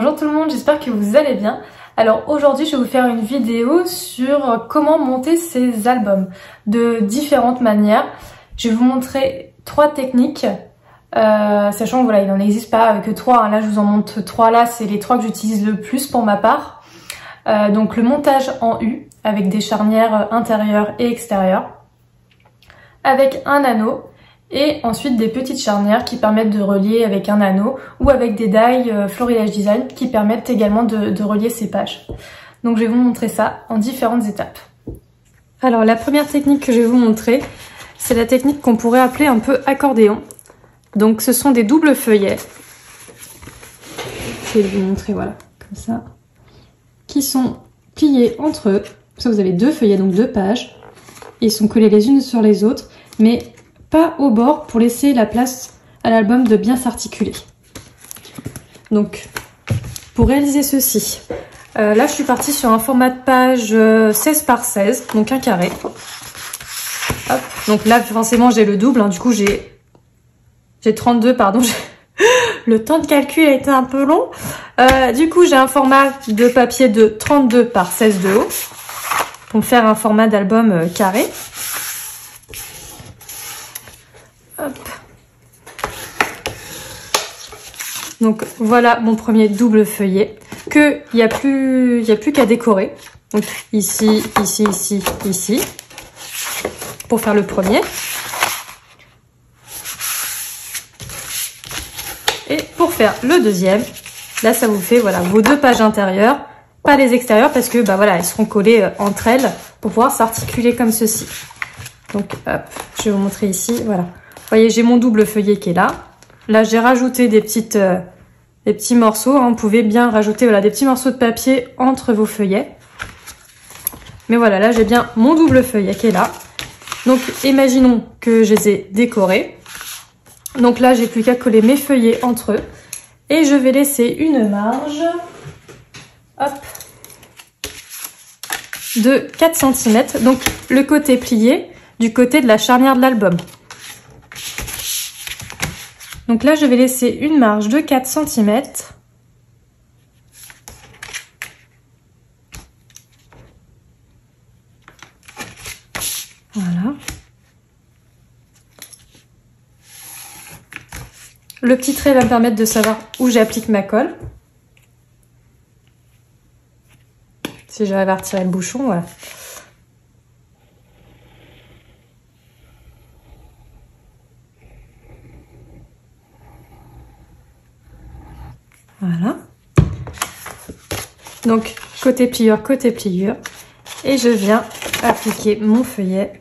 Bonjour tout le monde, j'espère que vous allez bien. Alors aujourd'hui je vais vous faire une vidéo sur comment monter ces albums de différentes manières. Je vais vous montrer 3 techniques, sachant que voilà, il n'en existe pas que 3, là je vous en montre 3, là c'est les 3 que j'utilise le plus pour ma part. Donc le montage en U avec des charnières intérieures et extérieures, avec un anneau. Et ensuite des petites charnières qui permettent de relier avec un anneau ou avec des dies Florilège Design qui permettent également de relier ces pages. Donc je vais vous montrer ça en différentes étapes. Alors la première technique que je vais vous montrer, c'est la technique qu'on pourrait appeler un peu accordéon. Donc ce sont des doubles feuillets. Je vais vous montrer, voilà, comme ça. Qui sont pliés entre eux. Ça vous avez 2 feuillets, donc 2 pages. Ils sont collés les unes sur les autres, mais pas au bord pour laisser la place à l'album de bien s'articuler. Donc, pour réaliser ceci, là je suis partie sur un format de page 16 par 16, donc un carré. Hop. Donc là forcément j'ai le double, hein, du coup j'ai 32, pardon, le temps de calcul a été un peu long. Du coup j'ai un format de papier de 32 par 16 de haut, pour me faire un format d'album carré. Hop. Donc voilà mon premier double feuillet que il n'y a plus qu'à décorer. Donc ici, ici, ici, ici pour faire le premier. Et pour faire le deuxième, là ça vous fait voilà vos 2 pages intérieures, pas les extérieures parce que bah voilà, elles seront collées entre elles pour pouvoir s'articuler comme ceci. Donc hop, je vais vous montrer ici, voilà. Vous voyez, j'ai mon double feuillet qui est là. Là, j'ai rajouté des petits morceaux. Hein. Vous pouvez bien rajouter voilà, des petits morceaux de papier entre vos feuillets. Mais voilà, là, j'ai bien mon double feuillet qui est là. Donc, imaginons que je les ai décorés. Donc là, j'ai plus qu'à coller mes feuillets entre eux. Et je vais laisser une marge, hop, de 4 cm. Donc, le côté plié du côté de la charnière de l'album. Donc là, je vais laisser une marge de 4 cm. Voilà. Le petit trait va me permettre de savoir où j'applique ma colle. Si j'arrive à retirer le bouchon, voilà. Voilà. Donc, côté pliure, côté pliure. Et je viens appliquer mon feuillet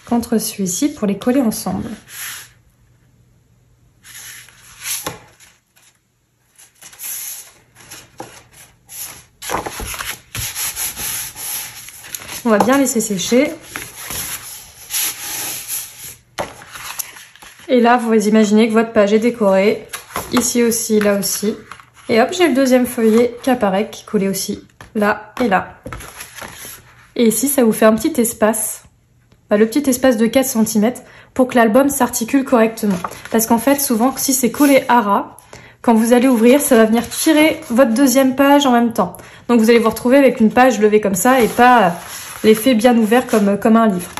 contre celui-ci pour les coller ensemble. On va bien laisser sécher. Et là, vous imaginez que votre page est décorée. Ici aussi, là aussi. Et hop, j'ai le deuxième feuillet qui apparaît, qui est collé aussi là et là. Et ici, ça vous fait un petit espace. Le petit espace de 4 cm pour que l'album s'articule correctement. Parce qu'en fait, souvent, si c'est collé à ras, quand vous allez ouvrir, ça va venir tirer votre deuxième page en même temps. Donc vous allez vous retrouver avec une page levée comme ça et pas l'effet bien ouvert comme un livre.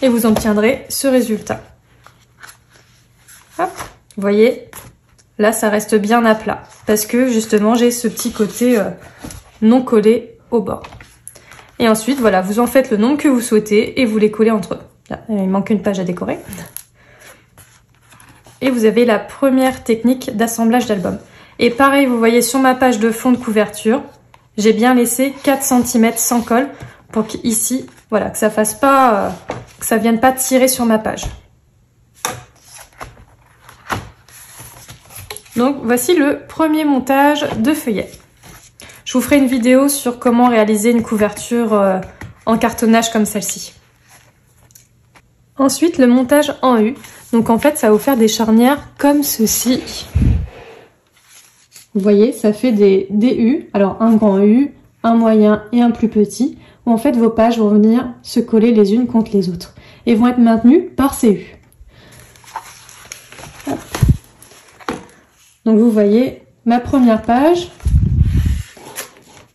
Et vous obtiendrez ce résultat. Hop, vous voyez, là ça reste bien à plat parce que justement j'ai ce petit côté non collé au bord. Et ensuite voilà, vous en faites le nombre que vous souhaitez et vous les collez entre eux. Là, il manque une page à décorer. Et vous avez la première technique d'assemblage d'album. Et pareil, vous voyez sur ma page de fond de couverture, j'ai bien laissé 4 cm sans colle pour qu'ici, voilà, que ça fasse pas, que ça vienne pas tirer sur ma page. Donc voici le premier montage de feuillet. Je vous ferai une vidéo sur comment réaliser une couverture en cartonnage comme celle-ci. Ensuite, le montage en U. Donc en fait, ça va vous faire des charnières comme ceci. Vous voyez, ça fait des U. Alors un grand U, un moyen et un plus petit. Où en fait vos pages vont venir se coller les unes contre les autres. Et vont être maintenues par ces U. Hop. Donc vous voyez, ma première page,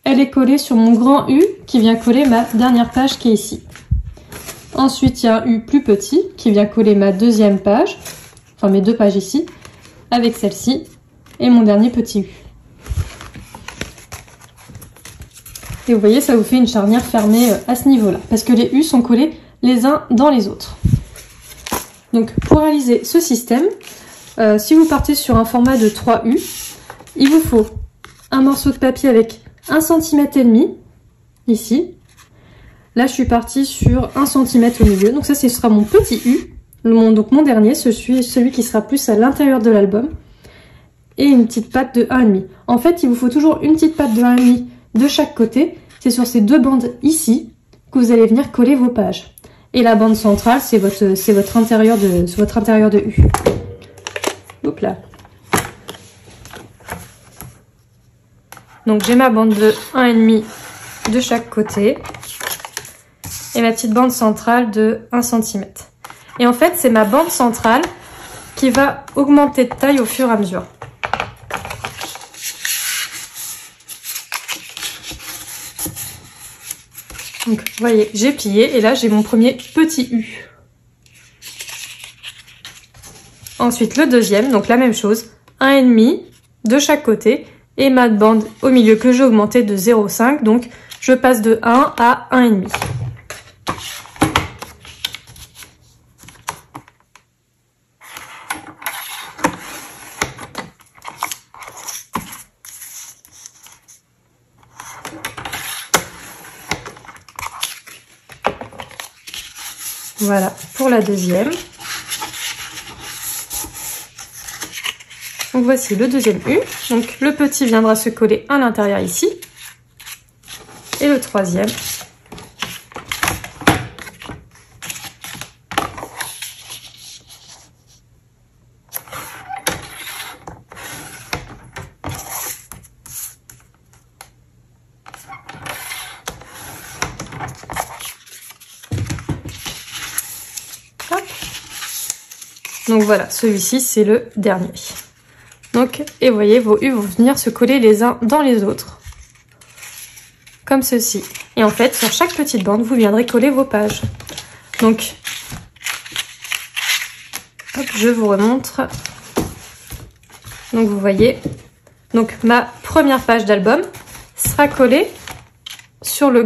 elle est collée sur mon grand U qui vient coller ma dernière page qui est ici. Ensuite, il y a un U plus petit qui vient coller ma deuxième page, enfin mes deux pages ici, avec celle-ci et mon dernier petit U. Et vous voyez, ça vous fait une charnière fermée à ce niveau-là, parce que les U sont collés les uns dans les autres. Donc pour réaliser ce système, si vous partez sur un format de 3 U, il vous faut un morceau de papier avec 1,5 cm ici. Là, je suis partie sur 1 cm au milieu. Donc ça, ce sera mon petit U. Donc mon dernier, celui qui sera plus à l'intérieur de l'album. Et une petite patte de 1,5. En fait, il vous faut toujours une petite patte de 1,5 de chaque côté. C'est sur ces deux bandes ici que vous allez venir coller vos pages. Et la bande centrale, c'est votre intérieur de U. Hop là. Donc j'ai ma bande de 1,5 de chaque côté. Et ma petite bande centrale de 1 cm. Et en fait, c'est ma bande centrale qui va augmenter de taille au fur et à mesure. Donc, vous voyez, j'ai plié et là, j'ai mon premier petit U. Ensuite, le deuxième, donc la même chose, 1,5 de chaque côté et ma bande au milieu que j'ai augmenté de 0,5. Donc, je passe de 1 à 1,5. Voilà, pour la deuxième. Donc voici le deuxième U. Donc le petit viendra se coller à l'intérieur ici. Et le troisième. Donc voilà, celui-ci c'est le dernier. Donc, et vous voyez, vos U vont venir se coller les uns dans les autres. Comme ceci. Et en fait, sur chaque petite bande, vous viendrez coller vos pages. Donc, hop, je vous remontre. Donc vous voyez, donc ma première page d'album sera collée sur le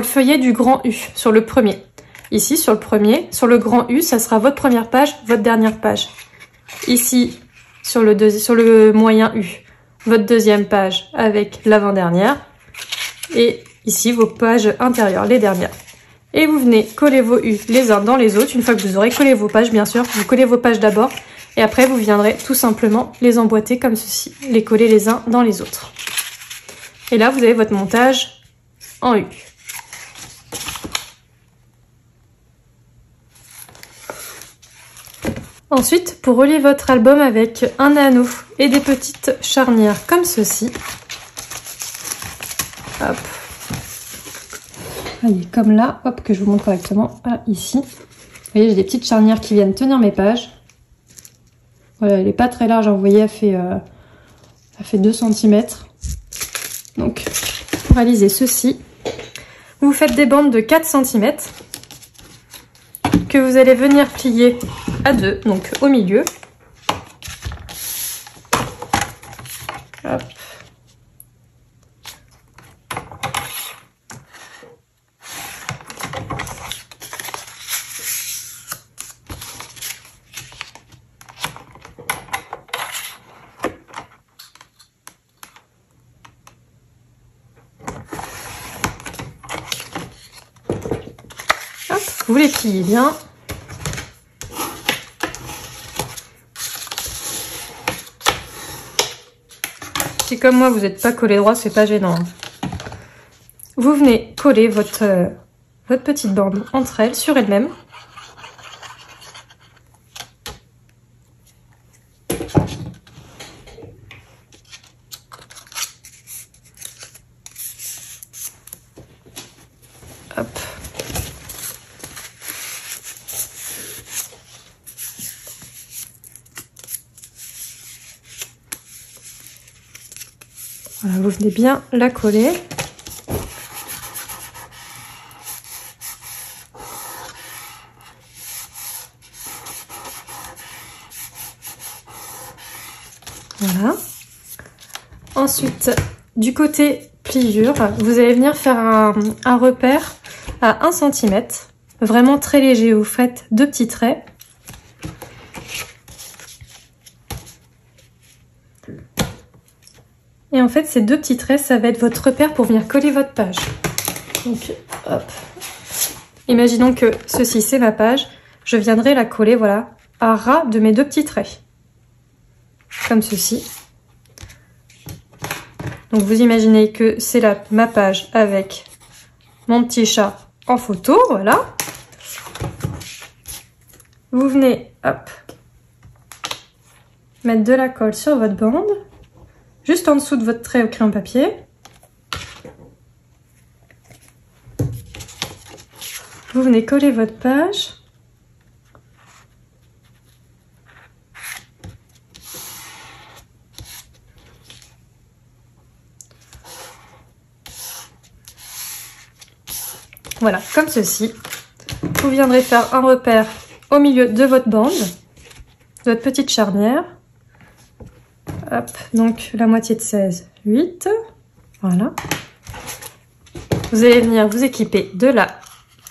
feuillet du grand U, sur le premier. Ici, sur le premier, sur le grand U, ça sera votre première page, votre dernière page. Ici, sur le moyen U, votre deuxième page avec l'avant-dernière. Et ici, vos pages intérieures, les dernières. Et vous venez coller vos U les uns dans les autres. Une fois que vous aurez collé vos pages, bien sûr, vous collez vos pages d'abord. Et après, vous viendrez tout simplement les emboîter comme ceci, les coller les uns dans les autres. Et là, vous avez votre montage en U. Ensuite, pour relier votre album avec un anneau et des petites charnières comme ceci. Hop. Allez, comme là, hop, que je vous montre correctement. Ah, ici. Vous voyez, j'ai des petites charnières qui viennent tenir mes pages. Voilà, elle n'est pas très large, vous voyez, elle fait 2 cm. Donc, pour réaliser ceci, vous faites des bandes de 4 cm que vous allez venir plier à 2, donc au milieu. Hop. Hop, vous les pliez bien. Si comme moi vous n'êtes pas collé droit, c'est pas gênant. Vous venez coller votre petite bande entre elles, sur elles-mêmes. Hop. Voilà, vous venez bien la coller. Voilà. Ensuite, du côté pliure, vous allez venir faire un repère à 1 cm, vraiment très léger. Vous faites 2 petits traits. Et en fait, ces 2 petits traits, ça va être votre repère pour venir coller votre page. Donc, hop. Imaginons que ceci, c'est ma page. Je viendrai la coller, voilà, à ras de mes 2 petits traits. Comme ceci. Donc, vous imaginez que c'est ma page avec mon petit chat en photo, voilà. Vous venez, hop, mettre de la colle sur votre bande. Juste en dessous de votre trait au crayon papier. Vous venez coller votre page. Voilà, comme ceci. Vous viendrez faire un repère au milieu de votre bande, de votre petite charnière. Hop, donc la moitié de 16, 8. Voilà. Vous allez venir vous équiper de la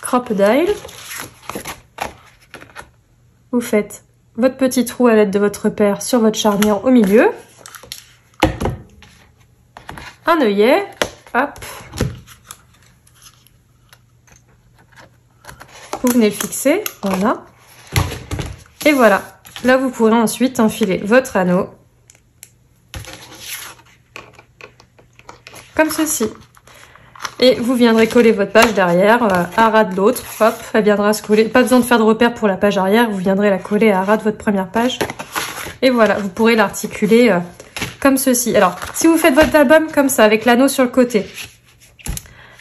crocodile. Vous faites votre petit trou à l'aide de votre repère sur votre charnière au milieu. Un œillet. Hop. Vous venez le fixer. Voilà. Et voilà. Là, vous pourrez ensuite enfiler votre anneau. Comme ceci. Et vous viendrez coller votre page derrière à ras de l'autre. Hop, elle viendra se coller. Pas besoin de faire de repère pour la page arrière. Vous viendrez la coller à ras de votre première page. Et voilà, vous pourrez l'articuler comme ceci. Alors, si vous faites votre album comme ça, avec l'anneau sur le côté,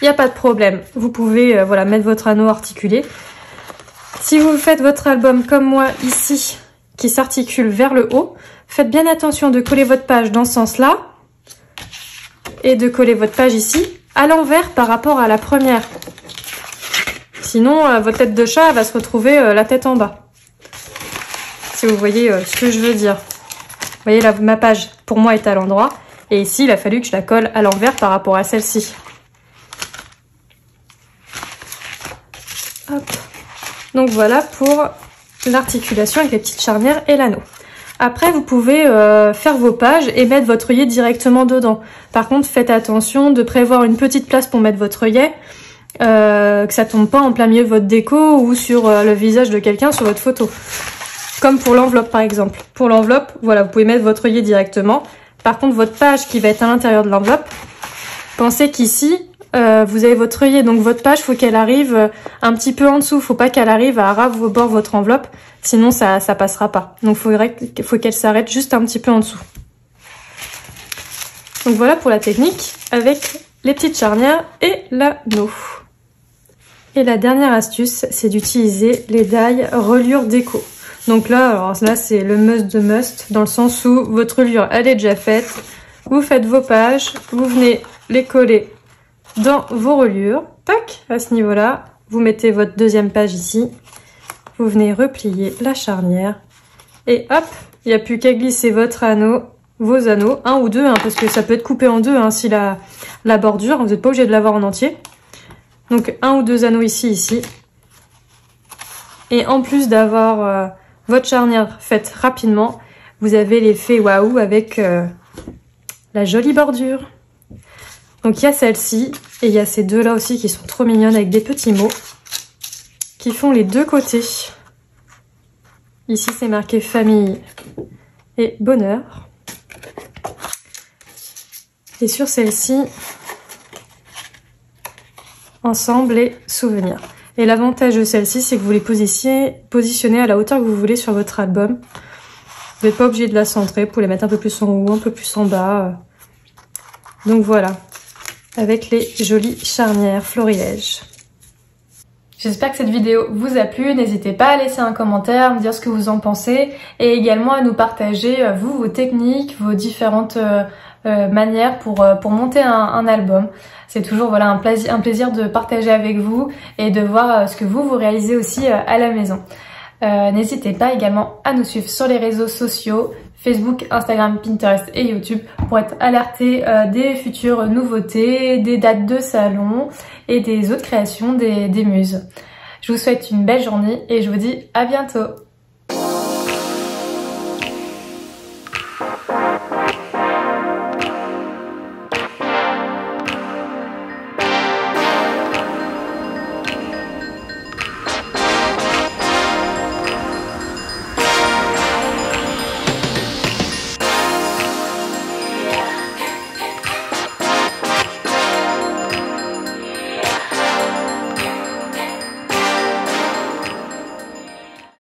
il n'y a pas de problème. Vous pouvez voilà, mettre votre anneau articulé. Si vous faites votre album comme moi ici, qui s'articule vers le haut, faites bien attention de coller votre page dans ce sens-là. Et de coller votre page ici à l'envers par rapport à la première. Sinon, votre tête de chat va se retrouver la tête en bas. Si vous voyez ce que je veux dire. Vous voyez là, ma page pour moi est à l'endroit. Et ici, il a fallu que je la colle à l'envers par rapport à celle-ci. Hop. Donc voilà pour l'articulation avec les petites charnières et l'anneau. Après, vous pouvez faire vos pages et mettre votre œillet directement dedans. Par contre, faites attention de prévoir une petite place pour mettre votre œillet, que ça tombe pas en plein milieu de votre déco ou sur le visage de quelqu'un sur votre photo. Comme pour l'enveloppe, par exemple. Pour l'enveloppe, voilà, vous pouvez mettre votre œillet directement. Par contre, votre page qui va être à l'intérieur de l'enveloppe, pensez qu'ici, vous avez votre œillet, donc votre page, faut qu'elle arrive un petit peu en dessous. Faut pas qu'elle arrive à ras vos bords votre enveloppe, sinon ça passera pas. Donc faut qu'elle s'arrête juste un petit peu en dessous. Donc voilà pour la technique avec les petites charnières et l'anneau. Et la dernière astuce, c'est d'utiliser les die reliure déco. Donc là, alors là c'est le must de must, dans le sens où votre reliure elle est déjà faite. Vous faites vos pages, vous venez les coller dans vos reliures, tac, à ce niveau-là, vous mettez votre deuxième page ici, vous venez replier la charnière, et hop, il n'y a plus qu'à glisser votre anneau, vos anneaux, un ou deux, hein, parce que ça peut être coupé en deux, hein, si la bordure, vous n'êtes pas obligé de l'avoir en entier. Donc un ou deux anneaux ici, et en plus d'avoir votre charnière faite rapidement, vous avez l'effet waouh avec la jolie bordure. Donc il y a celle-ci et il y a ces deux-là aussi qui sont trop mignonnes avec des petits mots qui font les deux côtés. Ici c'est marqué famille et bonheur. Et sur celle-ci, ensemble et souvenirs. Et l'avantage de celle-ci, c'est que vous les positionnez à la hauteur que vous voulez sur votre album. Vous n'êtes pas obligé de la centrer, vous pouvez les mettre un peu plus en haut, un peu plus en bas. Donc voilà. Avec les jolies charnières florilèges. J'espère que cette vidéo vous a plu, n'hésitez pas à laisser un commentaire, à me dire ce que vous en pensez et également à nous partager vos techniques, vos différentes manières pour monter un album. C'est toujours voilà un plaisir de partager avec vous et de voir ce que vous réalisez aussi à la maison. N'hésitez pas également à nous suivre sur les réseaux sociaux, Facebook, Instagram, Pinterest et YouTube pour être alerté des futures nouveautés, des dates de salon et des autres créations des muses. Je vous souhaite une belle journée et je vous dis à bientôt.